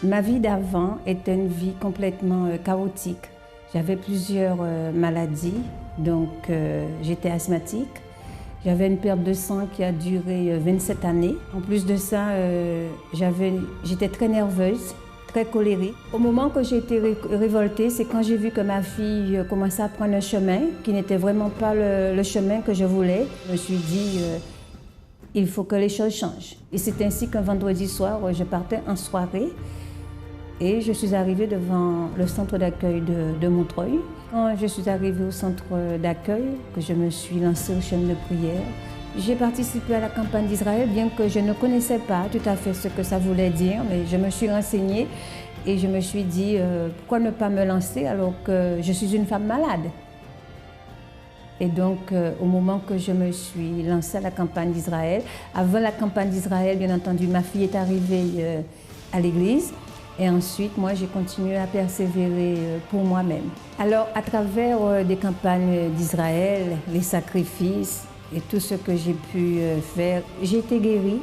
Ma vie d'avant était une vie complètement chaotique. J'avais plusieurs maladies, donc j'étais asthmatique. J'avais une perte de sang qui a duré 27 années. En plus de ça, j'étais très nerveuse, très colérique. Au moment que j'ai été révoltée, c'est quand j'ai vu que ma fille commençait à prendre un chemin qui n'était vraiment pas le chemin que je voulais. Je me suis dit, il faut que les choses changent. Et c'est ainsi qu'un vendredi soir, je partais en soirée et je suis arrivée devant le centre d'accueil de Montreuil. Quand je suis arrivée au centre d'accueil, que je me suis lancée au chemin de prière, j'ai participé à la campagne d'Israël, bien que je ne connaissais pas tout à fait ce que ça voulait dire, mais je me suis renseignée et je me suis dit, pourquoi ne pas me lancer alors que je suis une femme malade? Et donc, au moment que je me suis lancée à la campagne d'Israël, avant la campagne d'Israël, bien entendu, ma fille est arrivée à l'église. Et ensuite, moi, j'ai continué à persévérer pour moi-même. Alors, à travers des campagnes d'Israël, les sacrifices et tout ce que j'ai pu faire, j'ai été guérie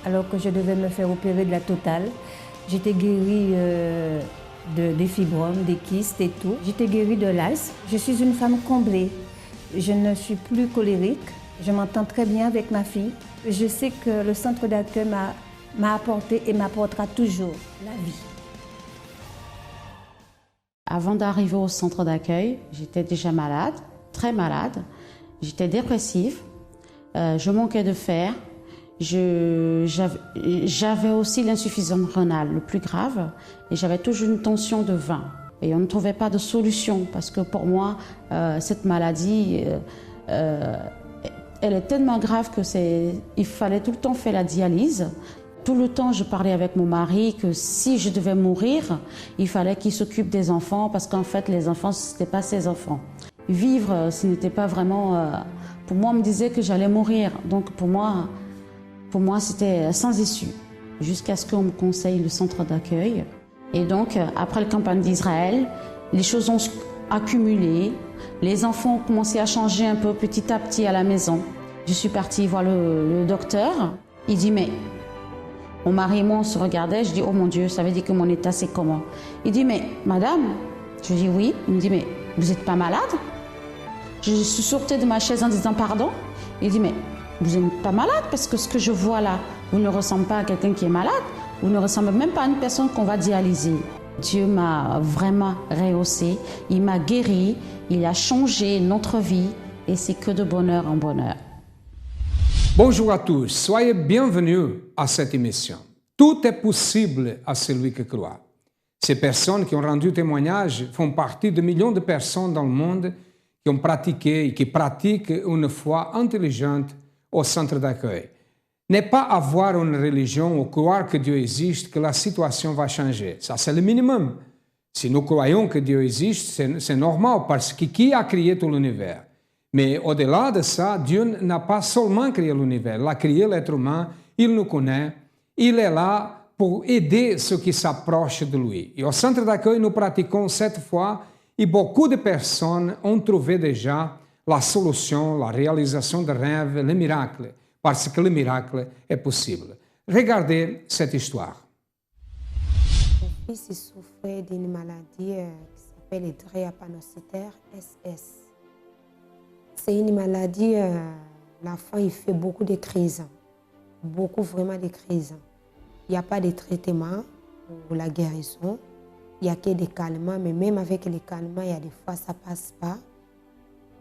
alors que je devais me faire opérer de la totale. J'étais guérie des fibromes, des kystes et tout. J'étais guérie de l'asthme. Je suis une femme comblée. Je ne suis plus colérique. Je m'entends très bien avec ma fille. Je sais que le centre d'accueil m'a apporté et m'apportera toujours la vie. Avant d'arriver au centre d'accueil, j'étais déjà malade, très malade. J'étais dépressive, je manquais de fer. J'avais aussi l'insuffisance rénale, le plus grave, et j'avais toujours une tension de 20. Et on ne trouvait pas de solution parce que pour moi, cette maladie, elle est tellement grave il fallait tout le temps faire la dialyse. Tout le temps, je parlais avec mon mari que si je devais mourir, il fallait qu'il s'occupe des enfants parce qu'en fait, les enfants, ce n'étaient pas ses enfants. Vivre, ce n'était pas vraiment... pour moi, on me disait que j'allais mourir. Donc pour moi, c'était sans issue. Jusqu'à ce qu'on me conseille le centre d'accueil. Et donc, après la campagne d'Israël, les choses ont accumulé. Les enfants ont commencé à changer un peu petit à petit à la maison. Je suis partie voir le docteur. Il dit, mais... Mon mari et moi, on se regardait, je dis, oh mon Dieu, ça veut dire que mon état, c'est comment? Il dit, mais madame, je dis oui. Il me dit, mais vous n'êtes pas malade? Je suis sortie de ma chaise en disant, pardon? Il dit, mais vous n'êtes pas malade parce que ce que je vois là, vous ne ressemblez pas à quelqu'un qui est malade, vous ne ressemblez même pas à une personne qu'on va dialyser. Dieu m'a vraiment rehaussée, il m'a guérie, il a changé notre vie et c'est que de bonheur en bonheur. Bonjour à tous, soyez bienvenus à cette émission. Tout est possible à celui qui croit. Ces personnes qui ont rendu témoignage font partie de millions de personnes dans le monde qui ont pratiqué et qui pratiquent une foi intelligente au centre d'accueil. N'est pas avoir une religion ou croire que Dieu existe que la situation va changer. Ça, c'est le minimum. Si nous croyons que Dieu existe, c'est normal parce que qui a créé tout l'univers? Mais au-delà de ça, Dieu n'a pas seulement créé l'univers, il a créé l'être humain, il nous connaît, il est là pour aider ceux qui s'approchent de lui. Et au centre d'accueil, nous pratiquons cette foi et beaucoup de personnes ont trouvé déjà la solution, la réalisation de rêves, le miracle, parce que le miracle est possible. Regardez cette histoire. Mon fils souffrait d'une maladie qui s'appelle le drépanocytaire SS. C'est une maladie, l'enfant il fait beaucoup de crises, beaucoup vraiment de crises. Il n'y a pas de traitement pour la guérison, il n'y a que des calmants, mais même avec les calmants, il y a des fois ça ne passe pas.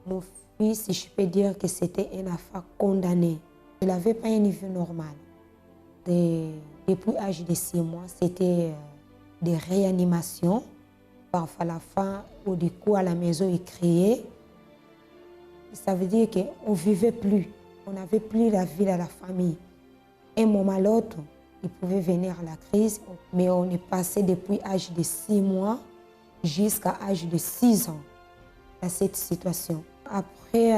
Mon fils, je peux dire que c'était un enfant condamné. Il n'avait pas un niveau normal. Depuis l'âge de 6 mois, c'était des réanimations. Parfois l'enfant, au coup à la maison, il criait. Ça veut dire qu'on ne vivait plus, on n'avait plus la vie à la famille. Un moment à l'autre, il pouvait venir à la crise, mais on est passé depuis l'âge de 6 mois jusqu'à l'âge de 6 ans à cette situation. Après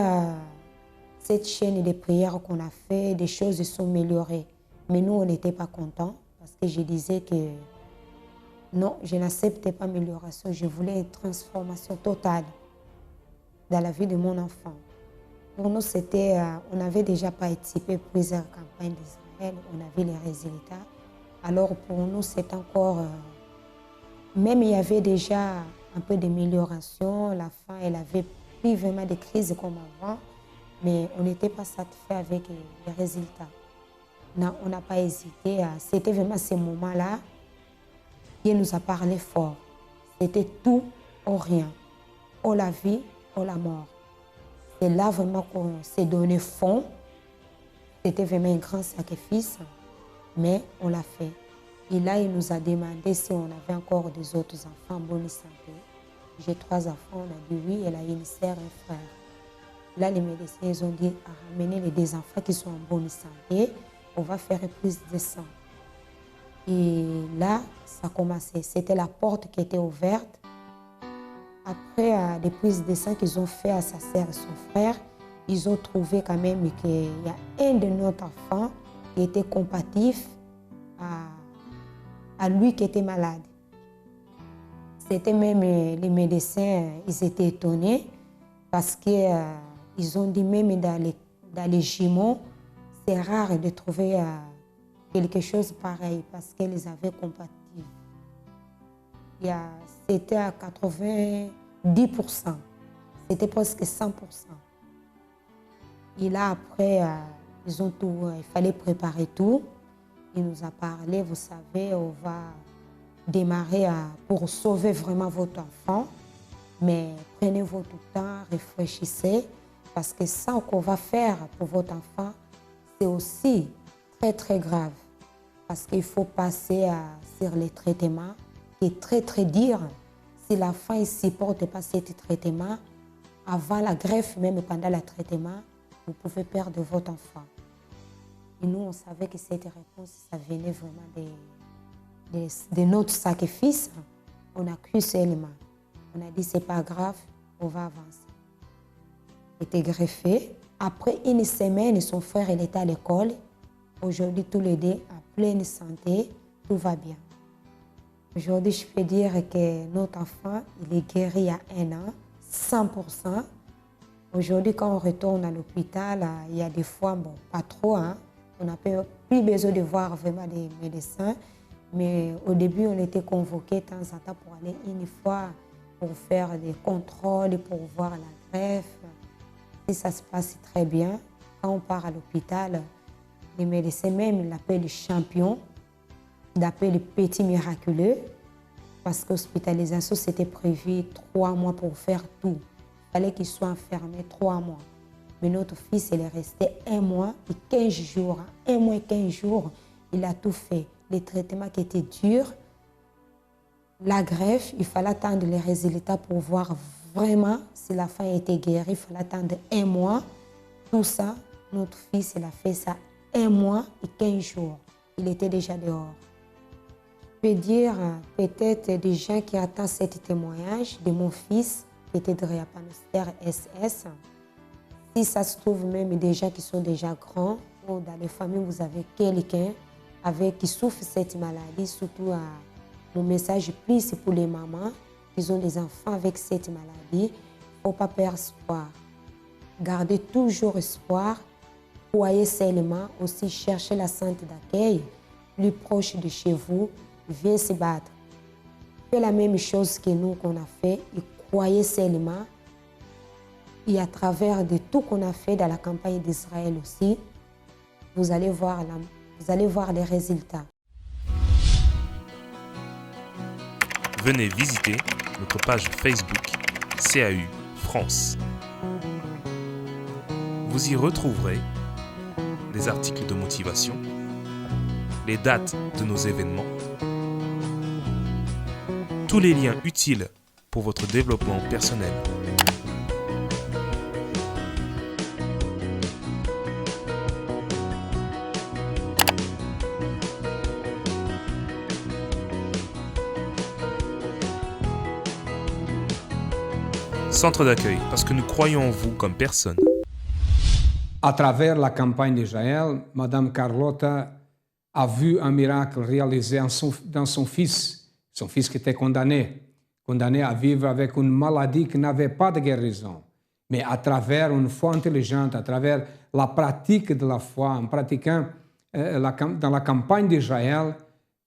cette chaîne de prières qu'on a fait, des choses se sont améliorées. Mais nous, on n'était pas contents parce que je disais que non, je n'acceptais pas l'amélioration, je voulais une transformation totale dans la vie de mon enfant. Pour nous, on avait déjà participé à plusieurs campagnes d'Israël, on avait les résultats. Alors pour nous, c'est encore même il y avait déjà un peu d'amélioration. La femme, elle avait pris vraiment des crises comme avant, mais on n'était pas satisfait avec les résultats. Non, on n'a pas hésité. C'était vraiment ces moments-là qui nous a parlé fort. C'était tout ou rien, ou la vie ou la mort. C'est là vraiment qu'on s'est donné fond. C'était vraiment un grand sacrifice, mais on l'a fait. Et là, il nous a demandé si on avait encore des autres enfants en bonne santé. J'ai 3 enfants, on a dit oui, elle a une sœur et un frère. Là, les médecins ils ont dit à ramener les 2 enfants qui sont en bonne santé, on va faire plus de sang. Et là, ça a commencé. C'était la porte qui était ouverte. Après les prises de sang qu'ils ont fait à sa sœur et son frère, ils ont trouvé quand même qu'il y a un de nos enfants qui était compattif à lui qui était malade. C'était même les médecins, ils étaient étonnés parce qu'ils ont dit même dans les jumeaux, c'est rare de trouver quelque chose pareil parce qu'ils avaient compattif. C'était à 90%, c'était presque 100%. Et là, après, ils ont tout, il fallait préparer tout. Il nous a parlé, vous savez, on va démarrer pour sauver vraiment votre enfant. Mais prenez votre temps, réfléchissez, parce que ça qu'on va faire pour votre enfant, c'est aussi très, très grave. Parce qu'il faut passer sur les traitements, qui est très, très dur. Si l'enfant ne supporte pas ce traitement, avant la greffe, même pendant le traitement, vous pouvez perdre votre enfant. Et nous, on savait que cette réponse, ça venait vraiment de notre sacrifice. On a cru seulement. On a dit, c'est pas grave, on va avancer. Il était greffé. Après une semaine, son frère il était à l'école. Aujourd'hui, tous les 2 en pleine santé, tout va bien. Aujourd'hui, je peux dire que notre enfant, il est guéri à 1 an, 100%. Aujourd'hui, quand on retourne à l'hôpital, il y a des fois, bon, pas trop, hein, on n'a plus besoin de voir vraiment des médecins. Mais au début, on était convoqués de temps en temps pour aller une fois pour faire des contrôles, pour voir la greffe. Si ça se passe très bien, quand on part à l'hôpital, les médecins même l'appellent le champion, l'appellent le petit miraculeux, parce que l'hospitalisation, c'était prévu 3 mois pour faire tout. Il fallait qu'il soit enfermé 3 mois. Mais notre fils, il est resté 1 mois et 15 jours. 1 mois et 15 jours, il a tout fait. Les traitements qui étaient durs, la greffe, il fallait attendre les résultats pour voir vraiment si la femme était guérie. Il fallait attendre 1 mois. Tout ça, notre fils, il a fait ça 1 mois et 15 jours. Il était déjà dehors. Je peux dire peut-être des gens qui attendent ce témoignage de mon fils, qui était drépanocytaire SS. Si ça se trouve même des gens qui sont déjà grands, ou dans les familles, vous avez quelqu'un qui souffre de cette maladie, surtout mon message plus pour les mamans qui ont des enfants avec cette maladie. Il ne faut pas perdre espoir. Gardez toujours espoir. Croyez seulement, aussi cherchez la centre d'accueil plus proche de chez vous. Viens se battre. Faites la même chose que nous qu'on a fait et croyez seulement. Et à travers de tout qu'on a fait dans la campagne d'Israël aussi, vous allez voir les résultats. Venez visiter notre page Facebook CAU France. Vous y retrouverez des articles de motivation, les dates de nos événements, tous les liens utiles pour votre développement personnel. Centre d'accueil, parce que nous croyons en vous comme personne. À travers la campagne d'Israël, Madame Carlotta a vu un miracle réalisé dans son fils qui était condamné à vivre avec une maladie qui n'avait pas de guérison. Mais à travers une foi intelligente, à travers la pratique de la foi, en pratiquant dans la campagne d'Israël,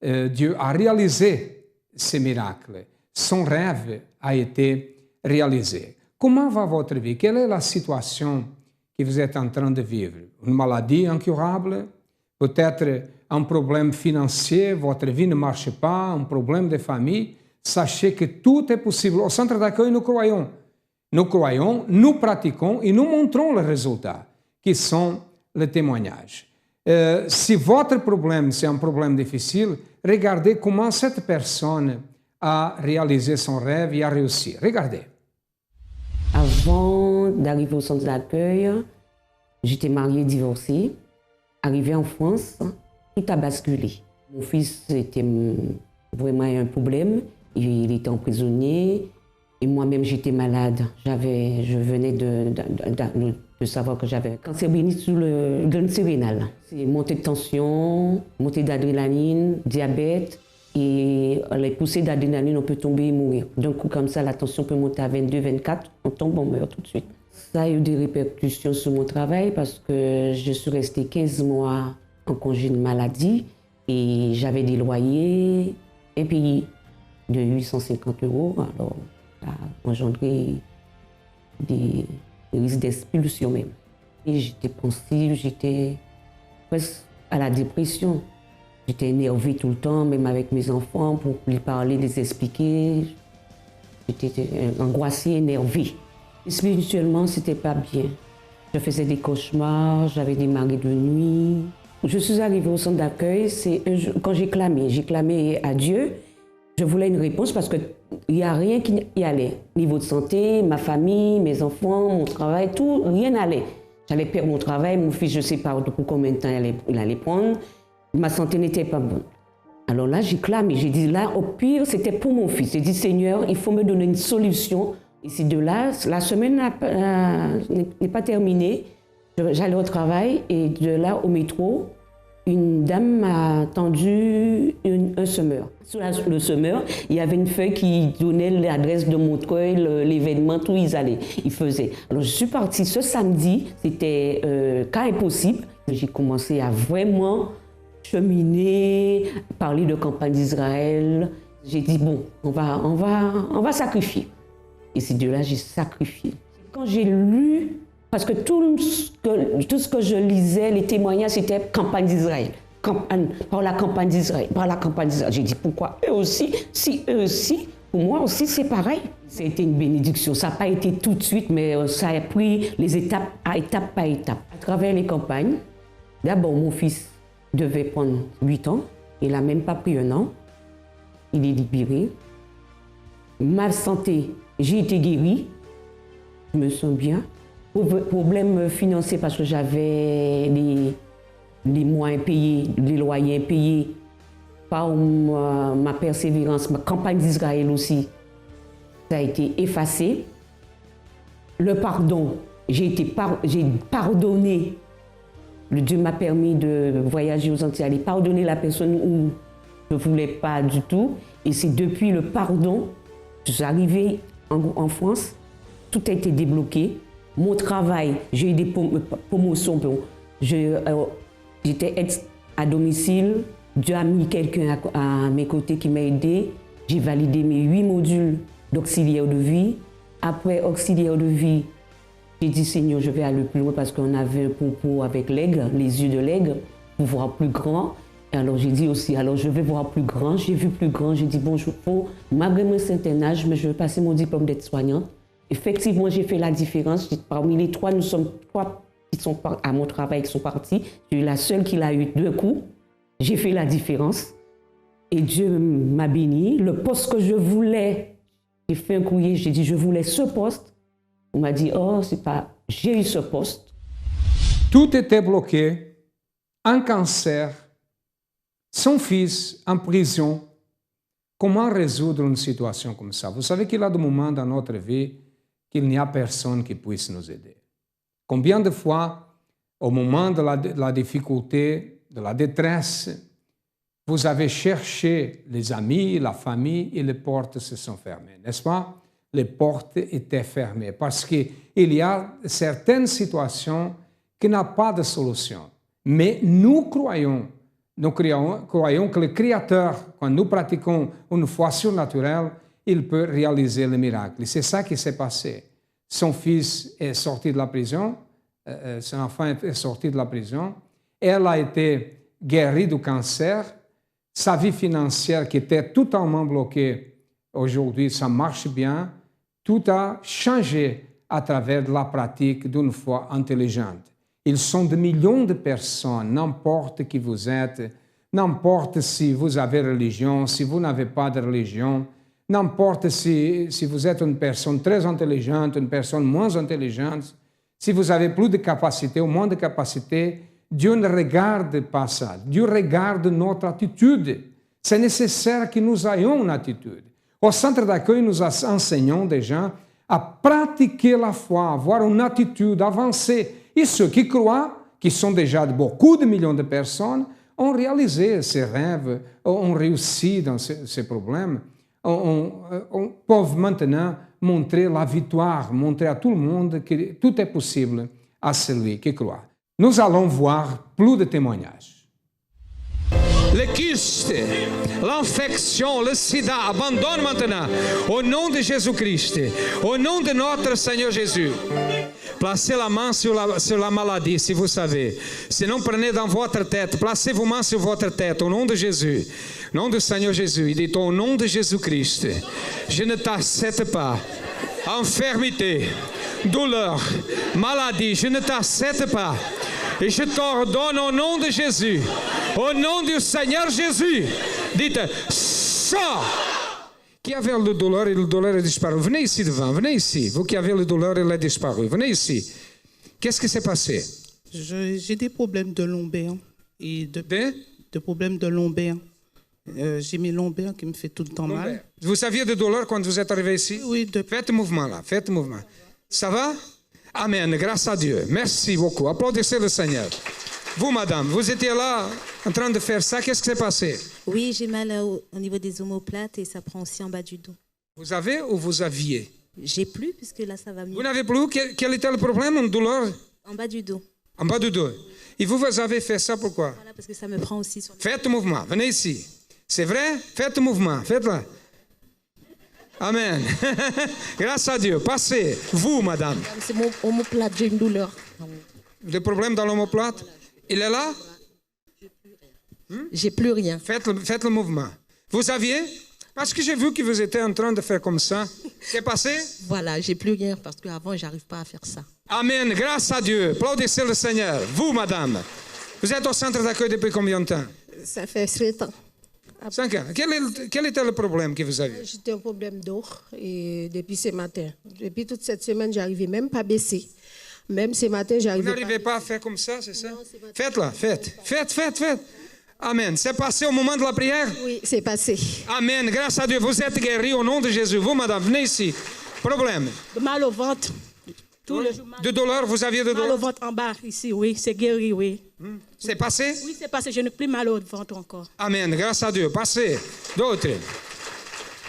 Dieu a réalisé ce miracle. Son rêve a été réalisé. Comment va votre vie? Quelle est la situation que vous êtes en train de vivre? Une maladie incurable? Peut-être un problème financier, votre vie ne marche pas, un problème de famille? Sachez que tout est possible. Au centre d'accueil, nous croyons. Nous croyons, nous pratiquons et nous montrons les résultats, qui sont les témoignages. Si votre problème, c'est un problème difficile, regardez comment cette personne a réalisé son rêve et a réussi. Regardez. Avant d'arriver au centre d'accueil, j'étais mariée, divorcée. Arrivée en France, tout a basculé. Mon fils était vraiment un problème. Il était emprisonné et moi-même j'étais malade. Je venais de savoir que j'avais un cancer bénin sous le glande surrénale. C'est montée de tension, montée d'adrénaline, diabète et les poussées d'adrénaline, on peut tomber et mourir. D'un coup comme ça, la tension peut monter à 22, 24, on tombe, on meurt tout de suite. Ça a eu des répercussions sur mon travail parce que je suis restée 15 mois en congé de maladie et j'avais des loyers impayés de 850 €. Alors, ça a engendré des risques d'expulsion même. Et j'étais pensive, j'étais presque à la dépression. J'étais énervée tout le temps, même avec mes enfants, pour les parler, les expliquer. J'étais angoissée, énervée. Et spirituellement, c'était pas bien. Je faisais des cauchemars, j'avais des marées de nuit. Je suis arrivée au centre d'accueil, quand j'ai clamé à Dieu. Je voulais une réponse parce qu'il n'y a rien qui y allait. Niveau de santé, ma famille, mes enfants, mon travail, tout, rien n'allait. J'allais perdre mon travail, mon fils, je ne sais pas pour combien de temps il allait prendre. Ma santé n'était pas bonne. Alors là, j'ai clamé, j'ai dit là, au pire, c'était pour mon fils. J'ai dit, Seigneur, il faut me donner une solution. Et c'est de là, la semaine n'est pas terminée. J'allais au travail et de là, au métro, une dame m'a tendu un semeur. Sur le semeur, il y avait une feuille qui donnait l'adresse de Montreuil, l'événement, tout ils faisaient. Alors je suis partie ce samedi, c'était cas impossible. J'ai commencé à vraiment cheminer, parler de campagne d'Israël. J'ai dit bon, on va sacrifier. Et c'est de là j'ai sacrifié. Quand j'ai lu, parce que tout ce que je lisais, les témoignages, c'était campagne d'Israël. Par la campagne d'Israël, par la campagne d'Israël. J'ai dit pourquoi eux aussi, si eux aussi, pour moi aussi c'est pareil. Ça a été une bénédiction. Ça n'a pas été tout de suite, mais ça a pris les étape par étape. À travers les campagnes, d'abord mon fils devait prendre 8 ans. Il n'a même pas pris 1 an. Il est libéré. Ma santé, j'ai été guérie. Je me sens bien. Problème financier parce que j'avais les mois impayés, les loyers impayés, par ma persévérance, ma campagne d'Israël aussi, ça a été effacé. Le pardon, j'ai pardonné. Le Dieu m'a permis de voyager aux Antilles, aller pardonner la personne où je ne voulais pas du tout. Et c'est depuis le pardon, je suis arrivée en France, tout a été débloqué. Mon travail, j'ai eu des promotions. J'étais à domicile. Dieu a mis quelqu'un à mes côtés qui m'a aidé. J'ai validé mes 8 modules d'auxiliaire de vie. Après auxiliaire de vie, j'ai dit Seigneur, je vais aller plus loin parce qu'on avait un propos avec l'aigle, les yeux de l'aigle, pour voir plus grand. Et alors j'ai dit aussi, alors je vais voir plus grand. J'ai vu plus grand. J'ai dit bon, malgré mon certain âge, mais je vais passer mon diplôme d'aide-soignante. Effectivement, j'ai fait la différence. Parmi les 3, nous sommes 3 qui sont à mon travail qui sont partis. Je suis la seule qui l'a eu 2 coups. J'ai fait la différence. Et Dieu m'a béni. Le poste que je voulais, j'ai fait un courrier, j'ai dit je voulais ce poste. On m'a dit oh, c'est pas, j'ai eu ce poste. Tout était bloqué. Un cancer. Son fils en prison. Comment résoudre une situation comme ça? Vous savez qu'il y a des moments dans notre vie qu'il n'y a personne qui puisse nous aider. Combien de fois, au moment de la difficulté, de la détresse, vous avez cherché les amis, la famille et les portes se sont fermées, n'est-ce pas? Les portes étaient fermées parce qu'il y a certaines situations qui n'ont pas de solution. Mais nous croyons nous croyons que le Créateur, quand nous pratiquons une foi surnaturelle, il peut réaliser le miracle. C'est ça qui s'est passé. Son fils est sorti de la prison, son enfant est sorti de la prison, elle a été guérie du cancer, sa vie financière qui était totalement bloquée, aujourd'hui ça marche bien, tout a changé à travers la pratique d'une foi intelligente. Ils sont des millions de personnes, n'importe qui vous êtes, n'importe si vous avez religion, si vous n'avez pas de religion, n'importe si vous êtes une personne très intelligente, une personne moins intelligente, si vous avez plus de capacité ou moins de capacité, Dieu ne regarde pas ça. Dieu regarde notre attitude. C'est nécessaire que nous ayons une attitude. Au centre d'accueil, nous enseignons déjà à pratiquer la foi, avoir une attitude avancée. Et ceux qui croient, qui sont déjà beaucoup de millions de personnes, ont réalisé ces rêves, ont réussi dans ces problèmes, peuvent maintenant montrer la victoire, montrer à tout le monde que tout est possible à celui qui croit. Nous allons voir plus de témoignages. Le kyste, l'infection, le sida, abandonne maintenant. Au nom de Jésus-Christ, au nom de notre Seigneur Jésus. Placez la main sur la maladie, si vous savez. Sinon, prenez dans votre tête. Placez vos mains sur votre tête, au nom de Jésus. Au nom du Seigneur Jésus. Il dit, au nom de Jésus-Christ, je ne t'accepte pas. Infirmité, douleur, maladie, je ne t'accepte pas. Et je t'ordonne au nom de Jésus, au nom du Seigneur Jésus, dites, sors. Qui avait le douleur et le douleur est disparu? Venez ici devant, venez ici. Vous qui avez le douleur, il est disparu. Venez ici. Qu'est-ce qui s'est passé? J'ai des problèmes de lombaire. Et de problèmes de lombaire. J'ai mes lombaires qui me fait tout le temps mal. Vous aviez de douleur quand vous êtes arrivé ici? Oui. Faites le mouvement là, faites le mouvement. Ça va? Amen, grâce à Dieu. Merci beaucoup. Applaudissez le Seigneur. Vous, madame, vous étiez là en train de faire ça. Qu'est-ce qui s'est passé? Oui, j'ai mal au niveau des omoplates et ça prend aussi en bas du dos. Vous avez ou vous aviez? J'ai plus, puisque là, ça va mieux. Vous n'avez plus? Quel était le problème? Une douleur? En bas du dos. En bas du dos. Et vous avez fait ça pourquoi? Voilà, parce que ça me prend aussi sur le... Faites le mouvement. Venez ici. C'est vrai? Faites le mouvement. Faites-le. Amen. Grâce à Dieu. Passez. Vous, madame. C'est mon omoplate, j'ai une douleur. Le problème dans l'omoplate? Il est là? J'ai plus rien. Faites le mouvement. Vous aviez? Parce que j'ai vu que vous étiez en train de faire comme ça. C'est passé? Voilà, j'ai plus rien parce qu'avant, j'arrive pas à faire ça. Amen. Grâce à Dieu. Applaudissez le Seigneur. Vous, madame. Vous êtes au centre d'accueil depuis combien de temps? Ça fait 7 ans. 5 ans. Quel était le problème que vous aviez? J'étais un problème d'eau et depuis ce matin. Depuis toute cette semaine, j'arrivais même pas à baisser. Même ce matin, j'arrivais pas... Vous n'arrivez pas à faire comme ça, c'est ça? Faites-la, faites. Amen. C'est passé au moment de la prière? Oui, c'est passé. Amen. Grâce à Dieu, vous êtes guéri au nom de Jésus. Vous, madame, venez ici. Problème? Mal au ventre. De douleur, vous aviez de douleur? Mal au ventre en bas, ici, oui. C'est guéri, oui. C'est passé? Oui, c'est passé. Je n'ai plus mal au ventre encore. Amen. Grâce à Dieu. Passez. D'autres.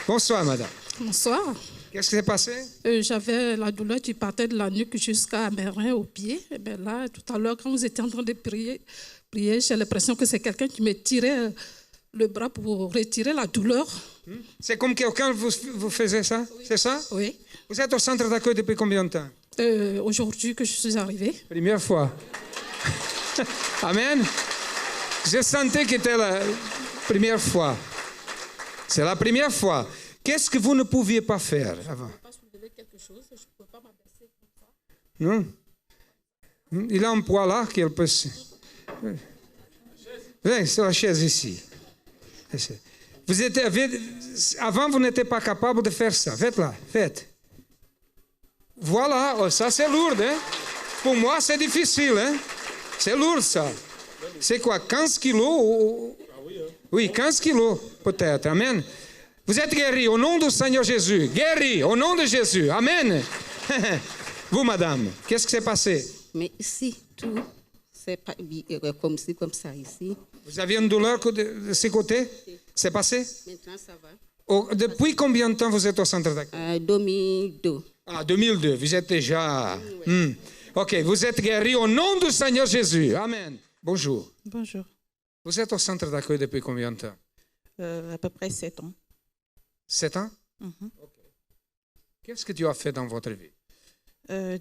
Bonsoir, madame. Bonsoir. Qu'est-ce qui s'est passé? J'avais la douleur qui partait de la nuque jusqu'à mes reins, aux pieds. Et bien là, tout à l'heure, quand vous étiez en train de prier, j'ai l'impression que c'est quelqu'un qui me tirait le bras pour retirer la douleur. C'est comme quelqu'un vous faisait ça? Oui. C'est ça? Oui. Vous êtes au centre d'accueil depuis combien de temps? Aujourd'hui que je suis arrivée. Première fois. Amen. Je sentais que c'était la première fois. C'est la première fois. Qu'est-ce que vous ne pouviez pas faire avant? Je ne pouvais pas soulever quelque chose, je ne pouvais pas m'abaisser comme ça. Non? Il a un poids là qu'elle peut... Viens, c'est la chaise ici. Avant, vous n'étiez pas capable de faire ça. Faites-la, faites. Voilà, oh, ça c'est lourd. Hein? Pour moi, c'est difficile. Hein? C'est lourd ça. C'est quoi, 15 kilos? Oui, 15 kilos peut-être. Amen. Vous êtes guéris au nom du Seigneur Jésus. Guéris au nom de Jésus. Amen. Vous, madame, qu'est-ce qui s'est passé? Mais ici, tout, c'est pas comme ça ici. Vous aviez une douleur de ce côté? C'est passé? Maintenant, ça va. Oh, depuis combien de temps vous êtes au centre d'accueil? 2002. Ah, 2002. Vous êtes déjà... OK, vous êtes guéris au nom du Seigneur Jésus. Amen. Bonjour. Bonjour. Vous êtes au centre d'accueil depuis combien de temps? À peu près 7 ans. 7 ans? Mhm. Okay. Qu'est-ce que Dieu a fait dans votre vie?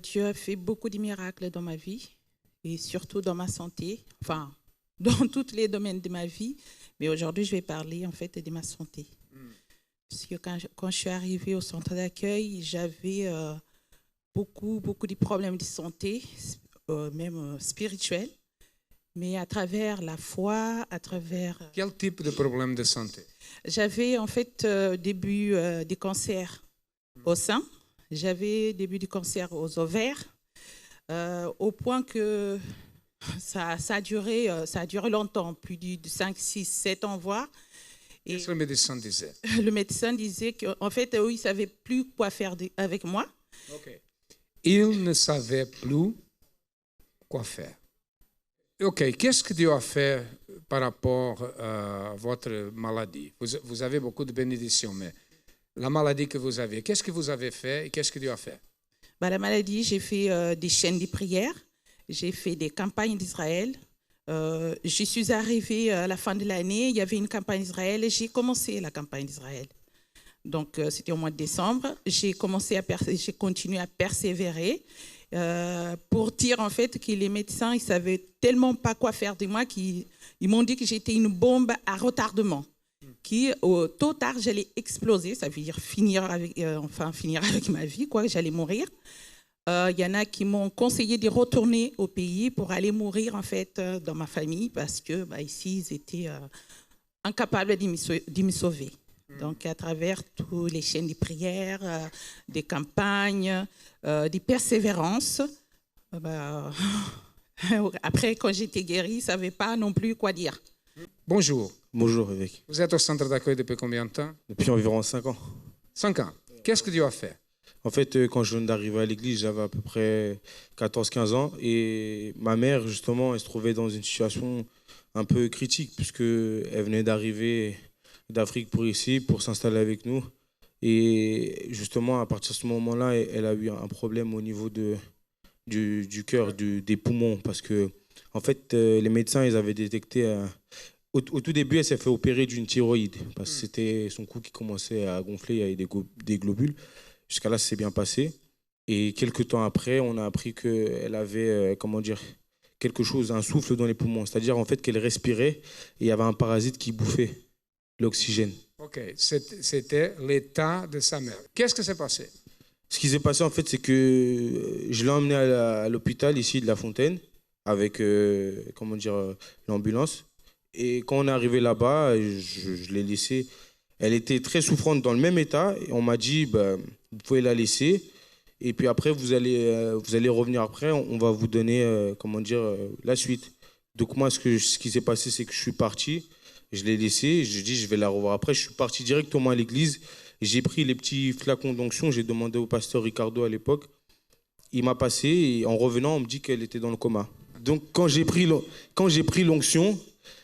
Dieu a fait beaucoup de miracles dans ma vie et surtout dans ma santé, enfin, dans tous les domaines de ma vie. Mais aujourd'hui, je vais parler en fait de ma santé. Parce que quand je suis arrivée au centre d'accueil, j'avais beaucoup de problèmes de santé, même spirituels. Mais à travers la foi, à travers... Quel type de problème de santé? J'avais en fait début des cancers au sein, j'avais début du cancer aux ovaires, au point que ça a duré longtemps, plus de 5, 6, 7 ans voire. Qu'est-ce que le médecin disait? Le médecin disait qu'en fait, il ne savait plus quoi faire avec moi. Okay. Il ne savait plus quoi faire. OK, qu'est-ce que Dieu a fait par rapport à votre maladie? Vous avez beaucoup de bénédictions, mais la maladie que vous avez, qu'est-ce que vous avez fait et qu'est-ce que Dieu a fait? La maladie, j'ai fait des chaînes de prière, j'ai fait des campagnes d'Israël. Je suis arrivée à la fin de l'année, il y avait une campagne d'Israël et j'ai commencé la campagne d'Israël. Donc, c'était au mois de décembre. J'ai continué à persévérer pour dire en fait que les médecins, ils ne savaient tellement pas quoi faire de moi qu'ils m'ont dit que j'étais une bombe à retardement, qui tôt ou tard, j'allais exploser, ça veut dire finir avec ma vie, quoi, j'allais mourir. Il y en a qui m'ont conseillé de retourner au pays pour aller mourir en fait dans ma famille parce que ici, ils étaient incapables de me sauver. Donc, à travers toutes les chaînes de prière, des campagnes, des persévérances, après, quand j'étais guérie, je ne savais pas non plus quoi dire. Bonjour. Bonjour, évêque. Vous êtes au centre d'accueil depuis combien de temps? Depuis environ 5 ans. 5 ans. Qu'est-ce que Dieu a fait? En fait, quand je viens d'arriver à l'église, j'avais à peu près 14-15 ans. Et ma mère, justement, elle se trouvait dans une situation un peu critique, puisqu'elle venait d'arriver d'Afrique pour ici, pour s'installer avec nous. Et justement, à partir de ce moment-là, elle a eu un problème au niveau du cœur, des poumons. Parce que, en fait, les médecins, ils avaient détecté... Au tout début, elle s'est fait opérer d'une thyroïde. Parce que c'était son cou qui commençait à gonfler, il y avait des globules. Jusqu'à là, ça s'est bien passé. Et quelques temps après, on a appris qu'elle avait, quelque chose, un souffle dans les poumons. C'est-à-dire, en fait, qu'elle respirait et il y avait un parasite qui bouffait l'oxygène. OK, c'était l'état de sa mère. Qu'est-ce qui s'est passé? Ce qui s'est passé, en fait, c'est que je l'ai emmenée à l'hôpital ici de La Fontaine avec, l'ambulance. Et quand on est arrivé là-bas, je l'ai laissée. Elle était très souffrante dans le même état. Et on m'a dit, vous pouvez la laisser. Et puis après, vous allez revenir après. On va vous donner, la suite. Donc moi, ce qui s'est passé, c'est que je suis parti. Je l'ai laissée. Je dis, je vais la revoir après. Je suis parti directement à l'église. J'ai pris les petits flacons d'onction. J'ai demandé au pasteur Ricardo à l'époque. Il m'a passé. Et en revenant, on me dit qu'elle était dans le coma. Donc quand j'ai pris l'onction...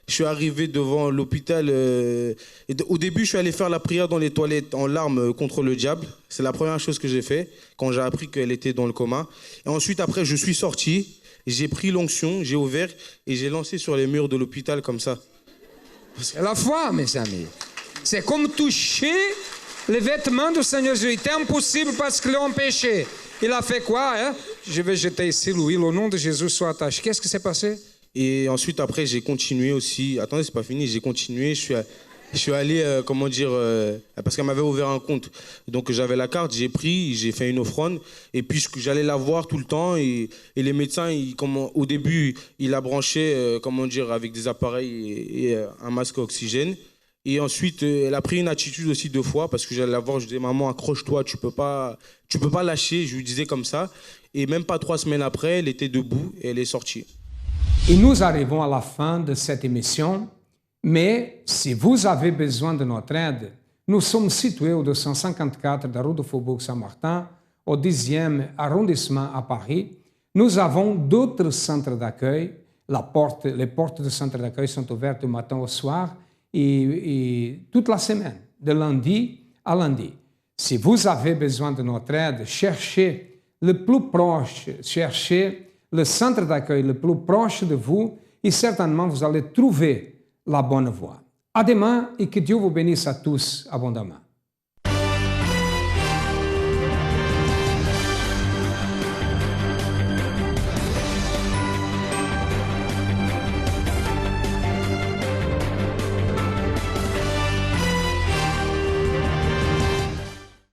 Je suis arrivé devant l'hôpital. Au début, je suis allé faire la prière dans les toilettes en larmes contre le diable. C'est la première chose que j'ai fait quand j'ai appris qu'elle était dans le coma. Et ensuite, après, je suis sorti. J'ai pris l'onction, j'ai ouvert et j'ai lancé sur les murs de l'hôpital comme ça. C'est la foi, mes amis. C'est comme toucher les vêtements du Seigneur Jésus. C'est impossible parce qu'ils l'ont péché. Il a fait quoi, hein? Je vais jeter ici l'huile. Au nom de Jésus, soit attaché. Qu'est-ce qui s'est passé? Et ensuite, après, j'ai continué aussi. Attendez, c'est pas fini. J'ai continué. Je suis allé, parce qu'elle m'avait ouvert un compte. Donc, j'avais la carte, j'ai pris, j'ai fait une offrande. Et puis, j'allais la voir tout le temps. Et les médecins, au début, ils la branchaient, avec des appareils et un masque à oxygène. Et ensuite, elle a pris une attitude aussi 2 fois parce que j'allais la voir. Je disais, maman, accroche-toi, tu peux pas lâcher. Je lui disais comme ça. Et même pas 3 semaines après, elle était debout et elle est sortie. Et nous arrivons à la fin de cette émission, mais si vous avez besoin de notre aide, nous sommes situés au 254 de la rue de Faubourg Saint-Martin, au 10e arrondissement à Paris. Nous avons d'autres centres d'accueil. Les portes du centre d'accueil sont ouvertes du matin au soir et toute la semaine, de lundi à lundi. Si vous avez besoin de notre aide, cherchez le plus proche, cherchez le centre d'accueil le plus proche de vous et certainement vous allez trouver la bonne voie. À demain et que Dieu vous bénisse à tous abondamment.